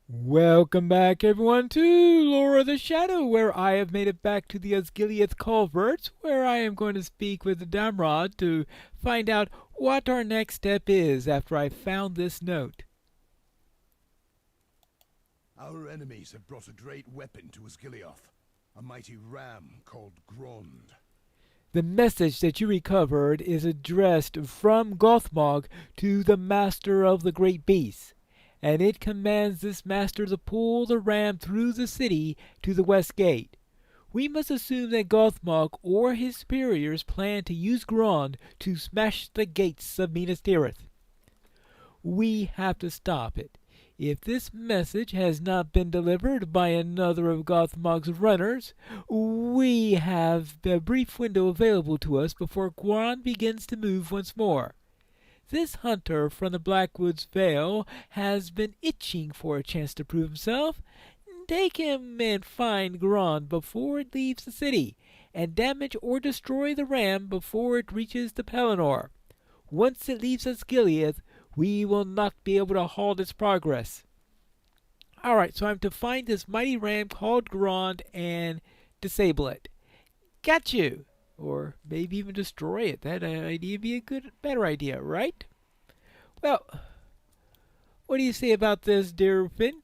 Welcome back, everyone, to Lore of the Shadow, where I have made it back to the Osgiliath Culverts, where I am going to speak with Damrod to find out what our next step is after I found this note. Our enemies have brought a great weapon to Osgiliath, a mighty ram called Grond. The message that you recovered is addressed from Gothmog to the Master of the Great Beasts, and it commands this master to pull the ram through the city to the west gate. We must assume that Gothmog or his superiors plan to use Grond to smash the gates of Minas Tirith. We have to stop it. If this message has not been delivered by another of Gothmog's runners, we have a brief window available to us before Grond begins to move once more. This hunter from the Blackwoods Vale has been itching for a chance to prove himself. Take him and find Grond before it leaves the city, and damage or destroy the ram before it reaches the Pelennor. Once it leaves Osgiliath, we will not be able to halt its progress. Alright, so I'm to find this mighty ram called Grond and disable it. Got you! Or maybe even destroy it. That idea would be a better idea, right? Well, what do you say about this, dear Finn?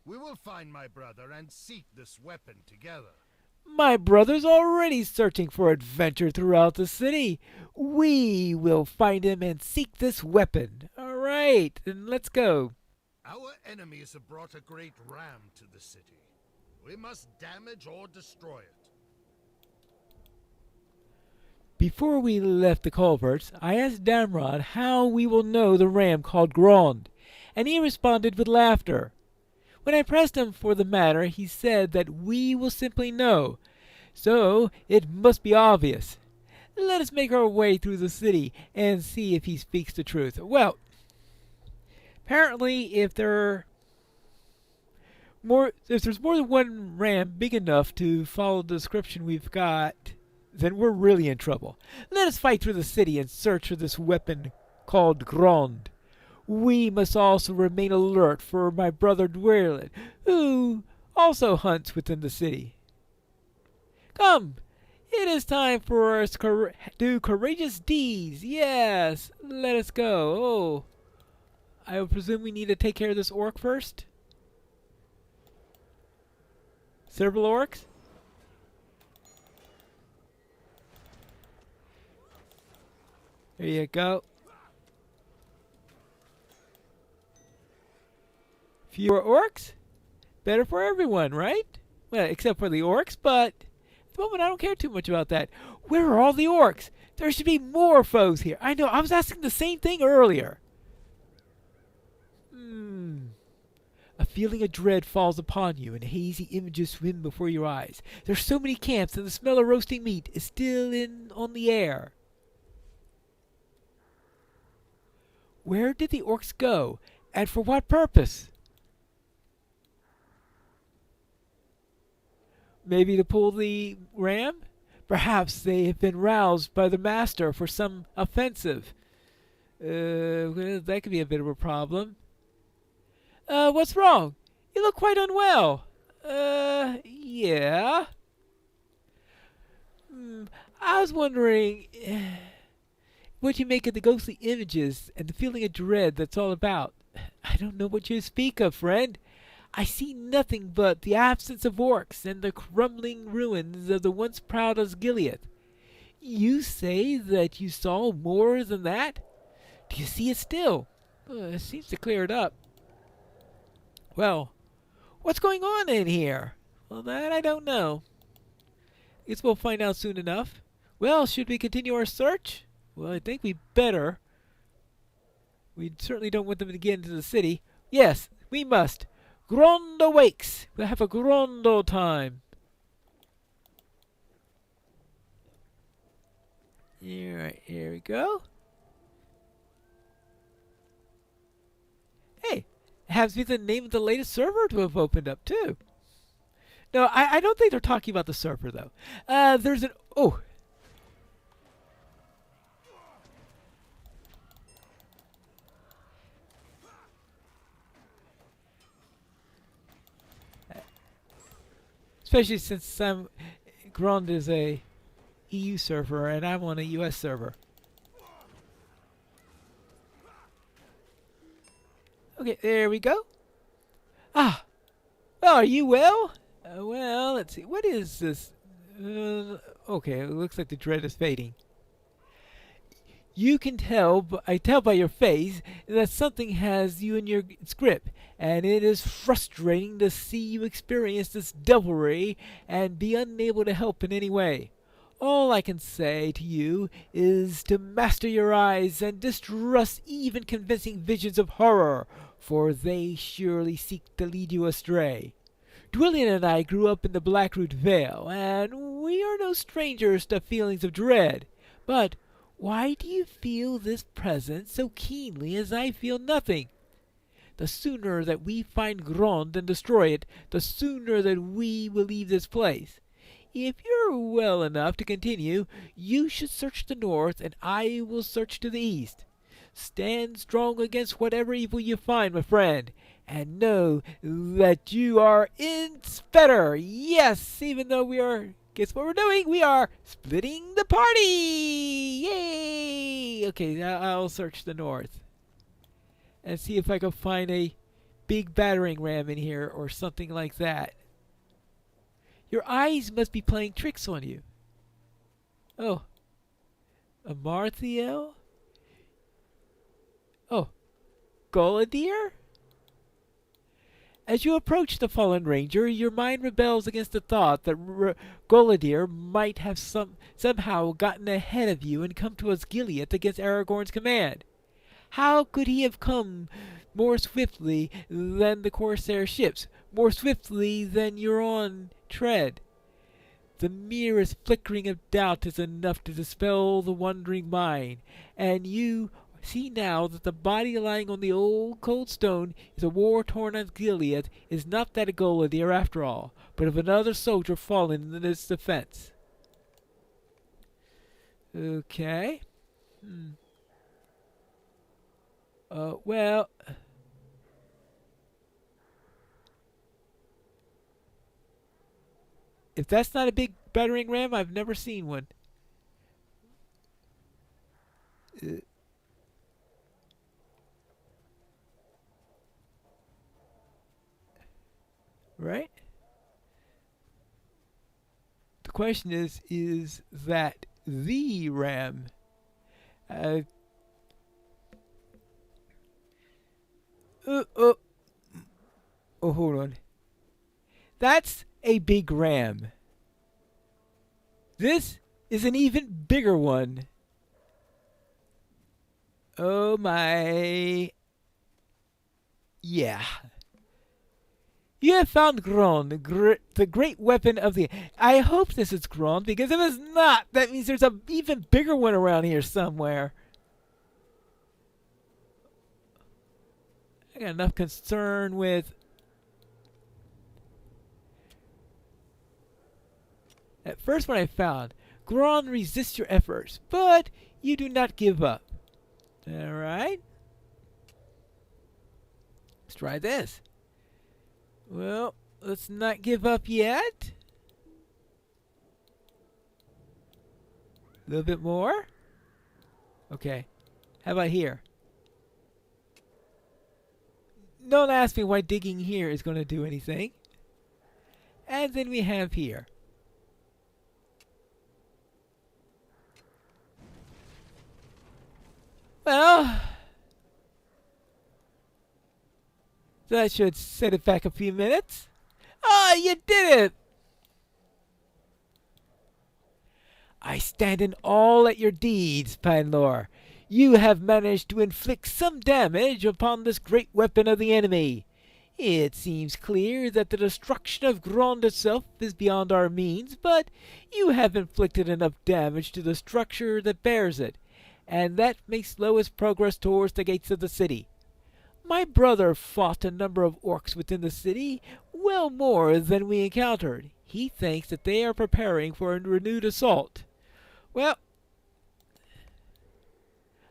We will find my brother and seek this weapon together. My brother's already searching for adventure throughout the city. We will find him and seek this weapon. All right, then let's go. Our enemies have brought a great ram to the city. We must damage or destroy it. Before we left the culverts, I asked Damrod how we will know the ram called Grond, and he responded with laughter. When I pressed him for the matter, he said that we will simply know, so it must be obvious. Let us make our way through the city and see if he speaks the truth. Well, apparently if there's more than one ram big enough to follow the description we've got, then we're really in trouble. Let us fight through the city and search for this weapon called Grond. We must also remain alert for my brother Dwerlin, who also hunts within the city. Come, it is time for us to do courageous deeds. Yes, let us go. Oh, I would presume we need to take care of this orc first. Several orcs? There you go. Fewer orcs? Better for everyone, right? Well, except for the orcs, but at the moment I don't care too much about that. Where are all the orcs? There should be more foes here. I know, I was asking the same thing earlier. A feeling of dread falls upon you, and hazy images swim before your eyes. There's so many camps, and the smell of roasting meat is still on the air. Where did the orcs go, and for what purpose? Maybe to pull the ram? Perhaps they have been roused by the master for some offensive. Well, that could be a bit of a problem. What's wrong? You look quite unwell. Yeah. I was wondering what you make of the ghostly images and the feeling of dread that's all about. I don't know what you speak of, friend. I see nothing but the absence of orcs and the crumbling ruins of the once proud Osgiliath. You say that you saw more than that? Do you see it still? It seems to clear it up. Well, what's going on in here? Well, that I don't know. Guess we'll find out soon enough. Well, should we continue our search? Well, I think we better. We certainly don't want them to get into the city. Yes, we must. Grond awakes. We'll have a Grondo time. Alright, here we go. Hey, it happens to be the name of the latest server to have opened up, too. No, I don't think they're talking about the server, though. There's an... Oh, especially since Grond is a EU server and I'm on a US server. Okay, there we go. Ah, well, are you well? Well, let's see. What is this? Okay, it looks like the dread is fading. You can tell, I tell by your face, that something has you in its grip, and it is frustrating to see you experience this devilry and be unable to help in any way. All I can say to you is to master your eyes and distrust even convincing visions of horror, for they surely seek to lead you astray. Dwellian and I grew up in the Blackroot Vale, and we are no strangers to feelings of dread. But why do you feel this presence so keenly as I feel nothing? The sooner that we find Grond and destroy it, the sooner that we will leave this place. If you're well enough to continue, you should search the north, and I will search to the east. Stand strong against whatever evil you find, my friend, and know that you are in better. Yes, even though we are, guess what we're doing? We are splitting the party! Yay! Okay, now I'll search the north and see if I can find a big battering ram in here or something like that. Your eyes must be playing tricks on you. Oh, a Marthiel? Oh, Golidir? As you approach the fallen ranger, your mind rebels against the thought that Golidir might have somehow gotten ahead of you and come to Osgiliath against Aragorn's command. How could he have come more swiftly than the Corsair ships, more swiftly than your own tread? The merest flickering of doubt is enough to dispel the wandering mind, and you see now that the body lying on the old cold stone is a war-torn Osgiliath is not that of Golidir after all, but of another soldier fallen in its defense. Okay. Well, if that's not a big battering ram, I've never seen one. Right? The question is that the ram? Oh, hold on. That's a big ram. This is an even bigger one. Oh my. Yeah. You have found Grond, the great weapon of the... I hope this is Grond, because if it's not, that means there's an even bigger one around here somewhere. I got enough concern with... That first one I found. Grond resists your efforts, but you do not give up. Alright. Let's try this. Well, let's not give up yet. A little bit more. Okay. How about here? Don't ask me why digging here is going to do anything. And then we have here. Well, that should set it back a few minutes. Ah, you did it! I stand in awe at your deeds, Panlor. You have managed to inflict some damage upon this great weapon of the enemy. It seems clear that the destruction of Grond itself is beyond our means, but you have inflicted enough damage to the structure that bears it, and that makes slowest progress towards the gates of the city. My brother fought a number of orcs within the city, well more than we encountered. He thinks that they are preparing for a renewed assault. Well,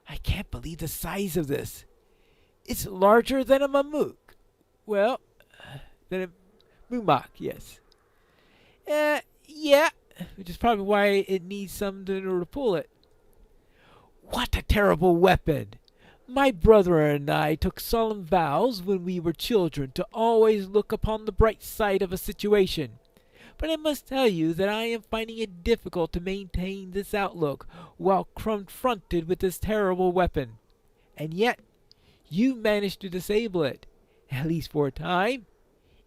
I can't believe the size of this. It's larger than a mammoth. Well, than a mumak, yes. Yeah, which is probably why it needs something in order to pull it. What a terrible weapon! My brother and I took solemn vows when we were children to always look upon the bright side of a situation. But I must tell you that I am finding it difficult to maintain this outlook while confronted with this terrible weapon. And yet, you managed to disable it, at least for a time.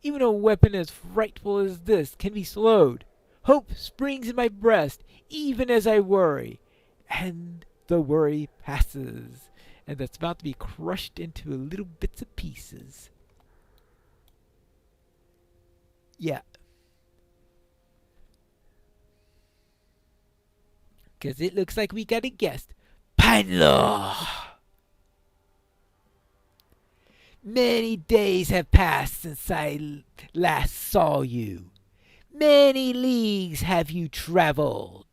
Even a weapon as frightful as this can be slowed. Hope springs in my breast, even as I worry. And the worry passes, and that's about to be crushed into little bits of pieces. Yeah. Because it looks like we got a guest. Pinelaw! Many days have passed since I last saw you. Many leagues have you traveled.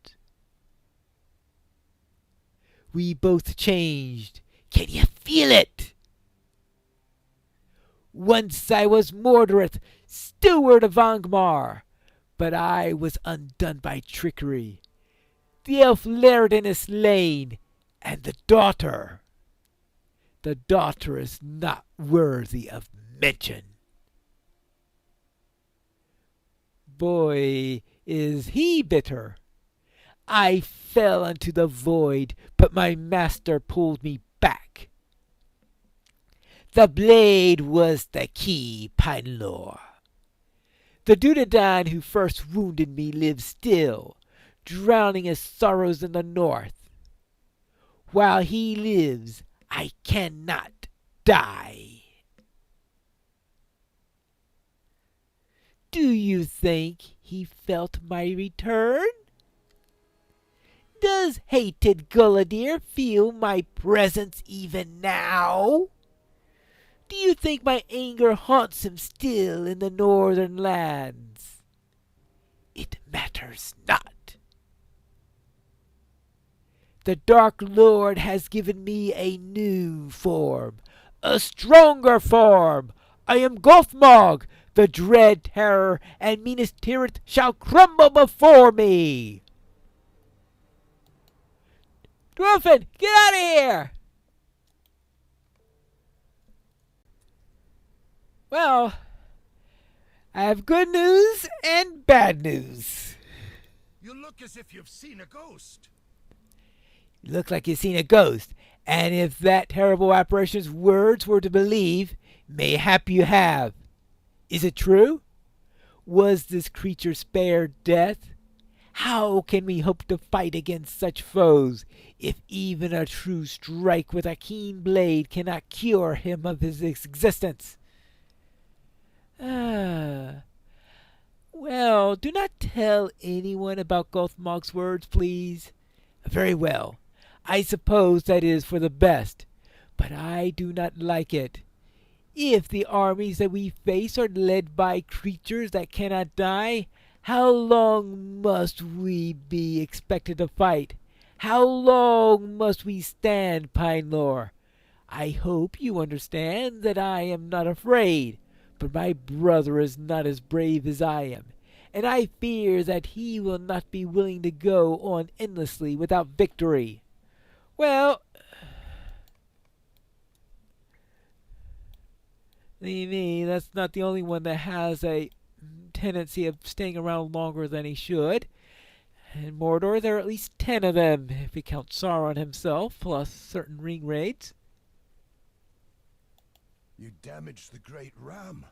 We both changed. Can you feel it? Once I was Mordorith, steward of Angmar, but I was undone by trickery. The elf Leridan is slain, and the daughter. The daughter is not worthy of mention. Boy, is he bitter. I fell into the void, but my master pulled me back. The blade was the key, Pinelaw. The Dunedain who first wounded me lives still, drowning his sorrows in the north. While he lives, I cannot die. Do you think he felt my return? Does hated Gullidir feel my presence even now? Do you think my anger haunts him still in the northern lands? It matters not. The Dark Lord has given me a new form, a stronger form. I am Gothmog, the dread terror, and Minas Tirith shall crumble before me. Dwarfen, get out of here! Well, I have good news and bad news. You look as if you've seen a ghost. You look like you've seen a ghost, and if that terrible apparition's words were to believe, mayhap you have. Is it true? Was this creature spared death? How can we hope to fight against such foes if even a true strike with a keen blade cannot cure him of his existence? Well, do not tell anyone about Gothmog's words, please. Very well. I suppose that is for the best, but I do not like it. If the armies that we face are led by creatures that cannot die, how long must we be expected to fight? How long must we stand, Pinelaw? I hope you understand that I am not afraid, but my brother is not as brave as I am, and I fear that he will not be willing to go on endlessly without victory. Well, believe me, that's not the only one that has a tendency of staying around longer than he should. In Mordor, there are at least 10 of them, if we count Sauron himself, plus certain ring raids. You damaged the great ram.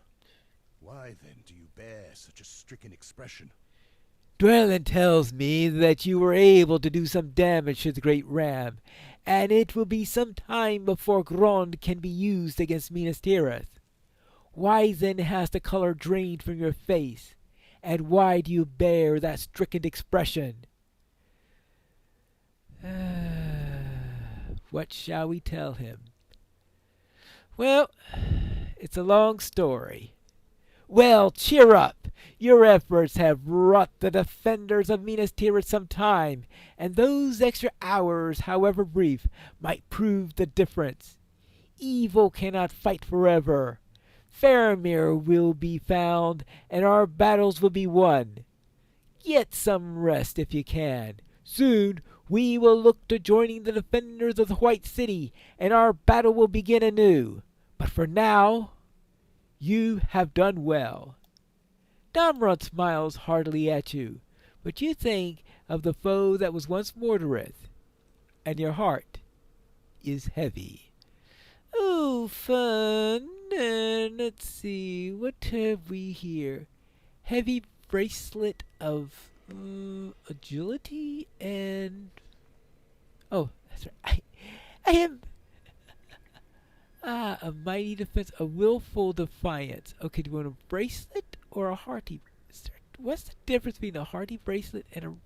Why then do you bear such a stricken expression? Dwellin tells me that you were able to do some damage to the great ram, and it will be some time before Grond can be used against Minas Tirith. Why then has the color drained from your face? And why do you bear that stricken expression? What shall we tell him? Well, it's a long story. Well, cheer up! Your efforts have wrought the defenders of Minas Tirith some time, and those extra hours, however brief, might prove the difference. Evil cannot fight forever. Faramir will be found, and our battles will be won. Get some rest if you can. Soon we will look to joining the defenders of the White City, and our battle will begin anew. But for now, you have done well. Domrod smiles heartily at you, but you think of the foe that was once Mordorith, and your heart is heavy. Oh, fun. And let's see, what have we here? Heavy bracelet of agility and... Oh, that's right. I am... a mighty defense, a willful defiance. Okay, do you want a bracelet or a hearty? What's the difference between a hearty bracelet and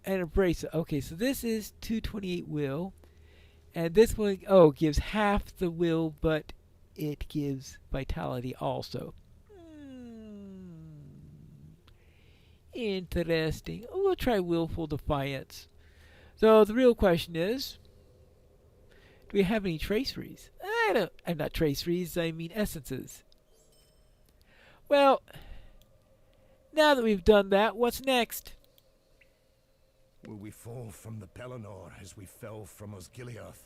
a bracelet? Okay, so this is 228 will. And this one, gives half the will, but it gives vitality also. Interesting. We'll try willful defiance. So the real question is, do we have any traceries? I'm not traceries, I mean essences. Well, now that we've done that, what's next? Will we fall from the Pelennor as we fell from Osgiliath?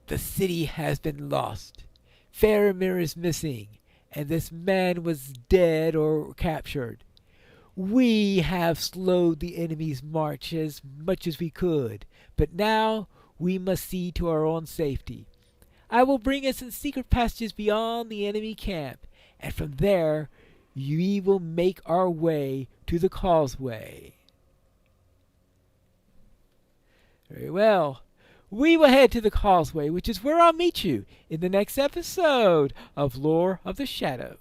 The city has been lost. Faramir is missing, and this man was dead or captured. We have slowed the enemy's march as much as we could, but now we must see to our own safety. I will bring us in secret passages beyond the enemy camp, and from there we will make our way to the causeway. Very well. We will head to the causeway, which is where I'll meet you in the next episode of Lore of the Shadow.